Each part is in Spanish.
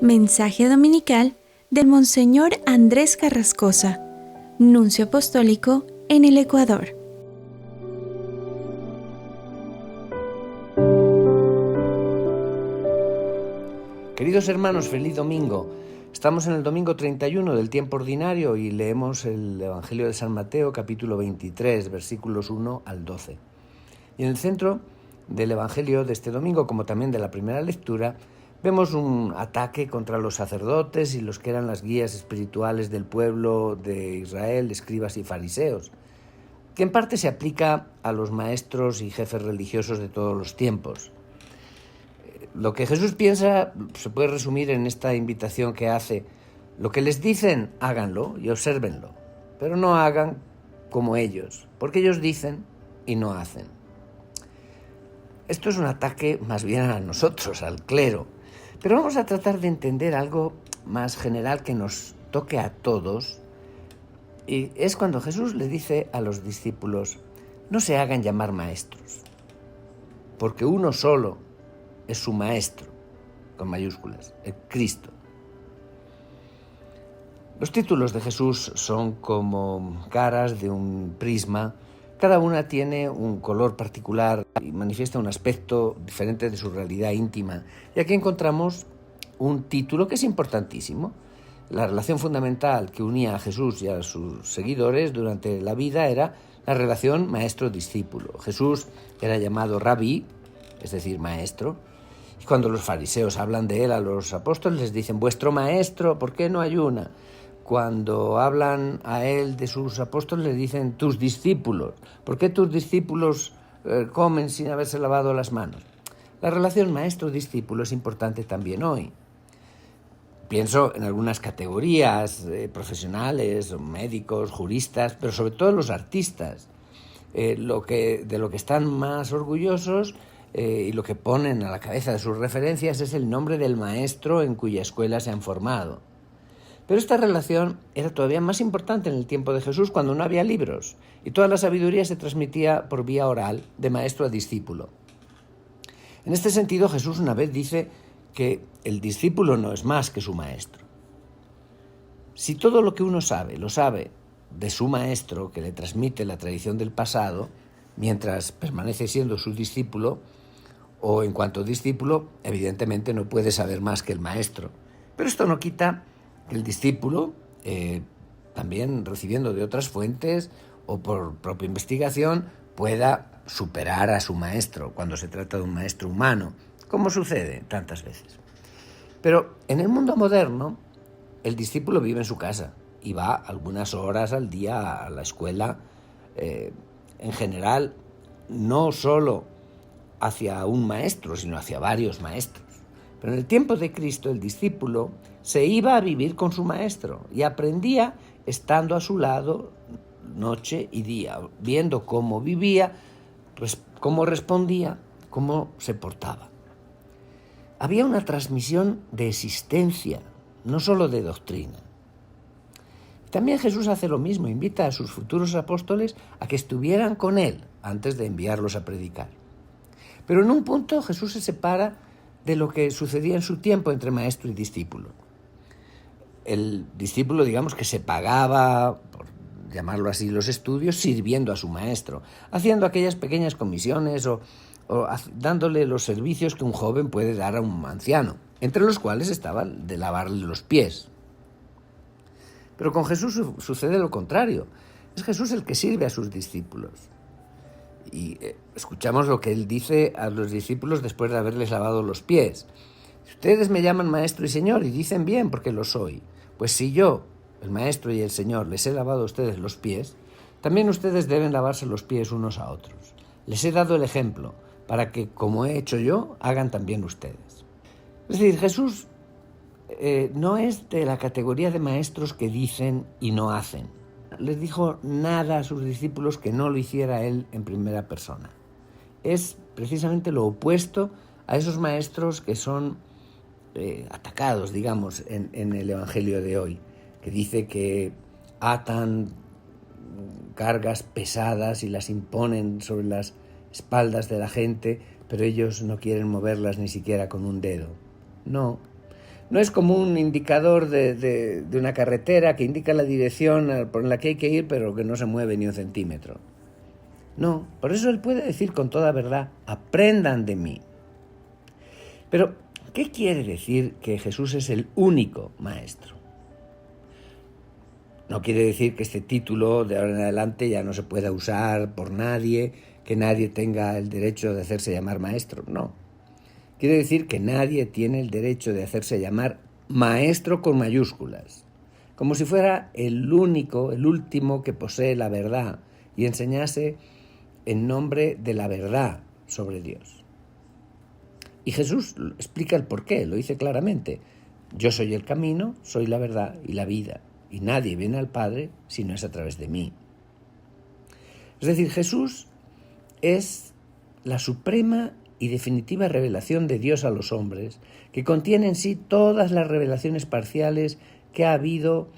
Mensaje dominical del Monseñor Andrés Carrascosa, Nuncio Apostólico en el Ecuador. Queridos hermanos, feliz domingo. Estamos en el domingo 31 del tiempo ordinario y leemos el Evangelio de San Mateo, capítulo 23, versículos 1 al 12. Y en el centro del Evangelio de este domingo, como también de la primera lectura, vemos un ataque contra los sacerdotes y los que eran las guías espirituales del pueblo de Israel, escribas y fariseos, que en parte se aplica a los maestros y jefes religiosos de todos los tiempos. Lo que Jesús piensa se puede resumir en esta invitación que hace: lo que les dicen, háganlo y obsérvenlo, pero no hagan como ellos, porque ellos dicen y no hacen. Esto es un ataque más bien a nosotros, al clero, pero vamos a tratar de entender algo más general que nos toque a todos, y es cuando Jesús le dice a los discípulos: no se hagan llamar maestros, porque uno solo es su maestro, con mayúsculas, el Cristo. Los títulos de Jesús son como caras de un prisma. Cada una tiene un color particular y manifiesta un aspecto diferente de su realidad íntima. Y aquí encontramos un título que es importantísimo. La relación fundamental que unía a Jesús y a sus seguidores durante la vida era la relación maestro-discípulo. Jesús era llamado rabí, es decir, maestro. Y cuando los fariseos hablan de él a los apóstoles, les dicen: vuestro maestro, ¿por qué no ayuna? Cuando hablan a él de sus apóstoles, le dicen: tus discípulos, ¿por qué tus discípulos comen sin haberse lavado las manos? La relación maestro-discípulo es importante también hoy. Pienso en algunas categorías profesionales, médicos, juristas, pero sobre todo los artistas. De lo que están más orgullosos y lo que ponen a la cabeza de sus referencias es el nombre del maestro en cuya escuela se han formado. Pero esta relación era todavía más importante en el tiempo de Jesús, cuando no había libros y toda la sabiduría se transmitía por vía oral, de maestro a discípulo. En este sentido, Jesús una vez dice que el discípulo no es más que su maestro. Si todo lo que uno sabe, lo sabe de su maestro, que le transmite la tradición del pasado, mientras permanece siendo su discípulo, o en cuanto discípulo, evidentemente no puede saber más que el maestro. Pero esto no quita que el discípulo, también recibiendo de otras fuentes o por propia investigación, pueda superar a su maestro cuando se trata de un maestro humano, como sucede tantas veces. Pero en el mundo moderno, el discípulo vive en su casa y va algunas horas al día a la escuela, en general, no solo hacia un maestro, sino hacia varios maestros. Pero en el tiempo de Cristo, el discípulo se iba a vivir con su maestro y aprendía estando a su lado noche y día, viendo cómo vivía, cómo respondía, cómo se portaba. Había una transmisión de existencia, no solo de doctrina. También Jesús hace lo mismo, invita a sus futuros apóstoles a que estuvieran con él antes de enviarlos a predicar. Pero en un punto Jesús se separa de lo que sucedía en su tiempo entre maestro y discípulo. El discípulo, digamos que se pagaba, por llamarlo así, los estudios sirviendo a su maestro, haciendo aquellas pequeñas comisiones o dándole los servicios que un joven puede dar a un anciano, entre los cuales estaba el de lavarle los pies. Pero con Jesús sucede lo contrario. Es Jesús el que sirve a sus discípulos. Y escuchamos lo que él dice a los discípulos después de haberles lavado los pies. Ustedes me llaman maestro y señor y dicen bien porque lo soy. Pues si yo, el maestro y el señor, les he lavado a ustedes los pies, también ustedes deben lavarse los pies unos a otros. Les he dado el ejemplo para que, como he hecho yo, hagan también ustedes. Es decir, Jesús no es de la categoría de maestros que dicen y no hacen. Les dijo nada a sus discípulos que no lo hiciera él en primera persona. Es precisamente lo opuesto a esos maestros que son atacados, digamos, en el Evangelio de hoy, que dice que atan cargas pesadas y las imponen sobre las espaldas de la gente, pero ellos no quieren moverlas ni siquiera con un dedo. No, No es como un indicador de una carretera que indica la dirección por la que hay que ir, pero que no se mueve ni un centímetro. No, por eso Él puede decir con toda verdad, aprendan de mí. Pero, ¿qué quiere decir que Jesús es el único maestro? No quiere decir que este título de ahora en adelante ya no se pueda usar por nadie, que nadie tenga el derecho de hacerse llamar maestro, no. Quiere decir que nadie tiene el derecho de hacerse llamar maestro con mayúsculas, como si fuera el único, el último que posee la verdad y enseñase en nombre de la verdad sobre Dios. Y Jesús explica el porqué, lo dice claramente. Yo soy el camino, soy la verdad y la vida, y nadie viene al Padre si no es a través de mí. Es decir, Jesús es la suprema y definitiva revelación de Dios a los hombres, que contiene en sí todas las revelaciones parciales que ha habido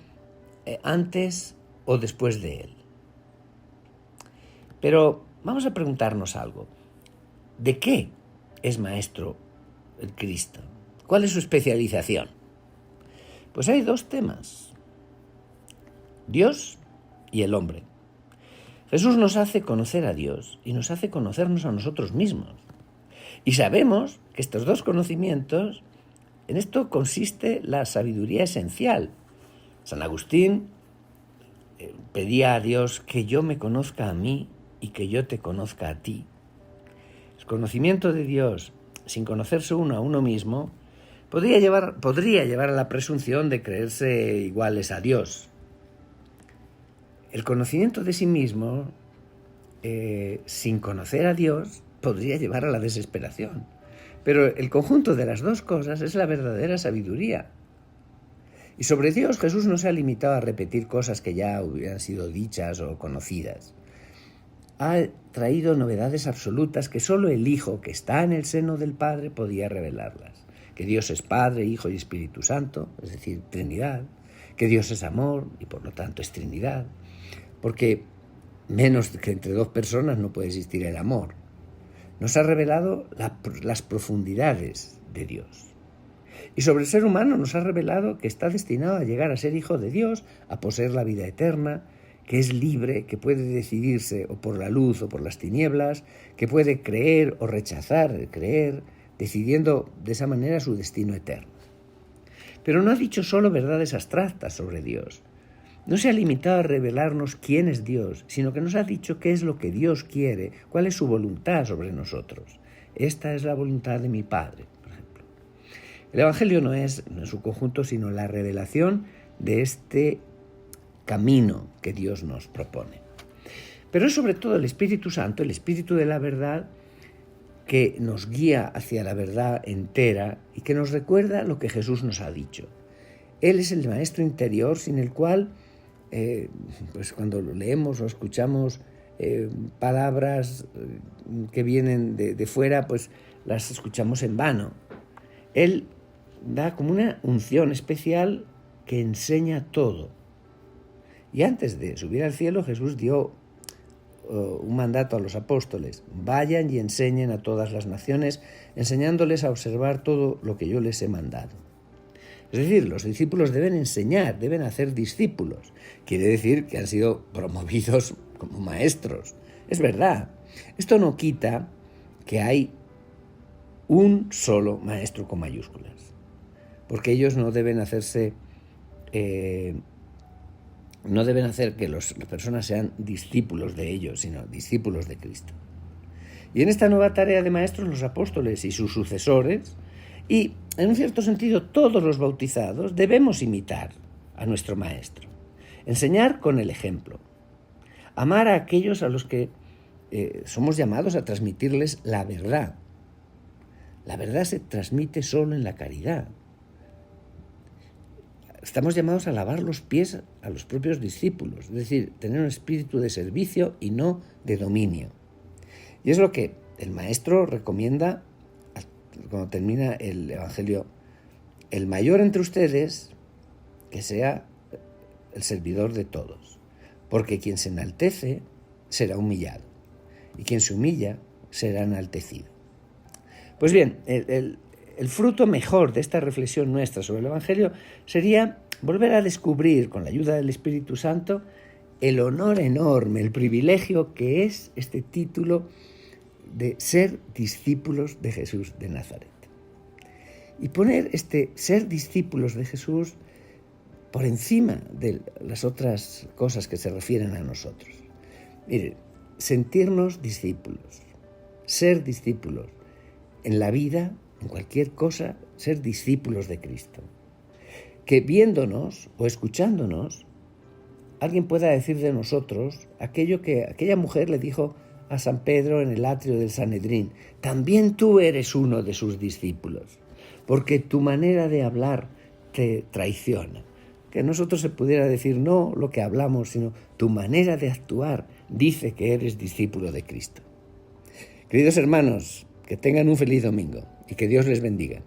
antes o después de Él. Pero vamos a preguntarnos algo. ¿De qué es maestro el Cristo? ¿Cuál es su especialización? Pues hay dos temas: Dios y el hombre. Jesús nos hace conocer a Dios y nos hace conocernos a nosotros mismos. Y sabemos que estos dos conocimientos, en esto consiste la sabiduría esencial. San Agustín pedía a Dios que yo me conozca a mí y que yo te conozca a ti. El conocimiento de Dios, sin conocerse uno a uno mismo, podría llevar a la presunción de creerse iguales a Dios. El conocimiento de sí mismo, sin conocer a Dios, podría llevar a la desesperación. Pero el conjunto de las dos cosas es la verdadera sabiduría. Y sobre Dios, Jesús no se ha limitado a repetir cosas que ya hubieran sido dichas o conocidas. Ha traído novedades absolutas que solo el Hijo, que está en el seno del Padre, podía revelarlas. Que Dios es Padre, Hijo y Espíritu Santo, es decir, Trinidad. Que Dios es amor y por lo tanto es Trinidad. Porque menos que entre dos personas no puede existir el amor. Nos ha revelado las profundidades de Dios. Y sobre el ser humano nos ha revelado que está destinado a llegar a ser hijo de Dios, a poseer la vida eterna, que es libre, que puede decidirse o por la luz o por las tinieblas, que puede creer o rechazar creer, decidiendo de esa manera su destino eterno. Pero no ha dicho solo verdades abstractas sobre Dios. No se ha limitado a revelarnos quién es Dios, sino que nos ha dicho qué es lo que Dios quiere, cuál es su voluntad sobre nosotros. Esta es la voluntad de mi Padre, por ejemplo. El Evangelio no es en su conjunto, sino la revelación de este camino que Dios nos propone. Pero es sobre todo el Espíritu Santo, el Espíritu de la verdad, que nos guía hacia la verdad entera y que nos recuerda lo que Jesús nos ha dicho. Él es el maestro interior sin el cual, pues cuando leemos o escuchamos palabras que vienen de fuera, pues las escuchamos en vano. Él da como una unción especial que enseña todo. Y antes de subir al cielo, Jesús dio un mandato a los apóstoles: vayan y enseñen a todas las naciones, enseñándoles a observar todo lo que yo les he mandado. Es decir, los discípulos deben enseñar, deben hacer discípulos. Quiere decir que han sido promovidos como maestros. Es verdad. Esto no quita que hay un solo maestro con mayúsculas, porque ellos no deben hacerse... No deben hacer que las personas sean discípulos de ellos, sino discípulos de Cristo. Y en esta nueva tarea de maestros, los apóstoles y sus sucesores, y en un cierto sentido todos los bautizados, debemos imitar a nuestro Maestro. Enseñar con el ejemplo. Amar a aquellos a los que somos llamados a transmitirles la verdad. La verdad se transmite solo en la caridad. Estamos llamados a lavar los pies a los propios discípulos, es decir, tener un espíritu de servicio y no de dominio. Y es lo que el Maestro recomienda cuando termina el Evangelio: el mayor entre ustedes que sea el servidor de todos, porque quien se enaltece será humillado y quien se humilla será enaltecido. Pues bien, el el fruto mejor de esta reflexión nuestra sobre el Evangelio sería volver a descubrir, con la ayuda del Espíritu Santo, el honor enorme, el privilegio que es este título de ser discípulos de Jesús de Nazaret. Y poner este ser discípulos de Jesús por encima de las otras cosas que se refieren a nosotros. Miren, sentirnos discípulos, ser discípulos en la vida, en cualquier cosa, ser discípulos de Cristo. Que viéndonos o escuchándonos, alguien pueda decir de nosotros aquello que aquella mujer le dijo a San Pedro en el atrio del Sanedrín: también tú eres uno de sus discípulos, porque tu manera de hablar te traiciona. Que a nosotros se pudiera decir no lo que hablamos, sino tu manera de actuar dice que eres discípulo de Cristo. Queridos hermanos, que tengan un feliz domingo y que Dios les bendiga.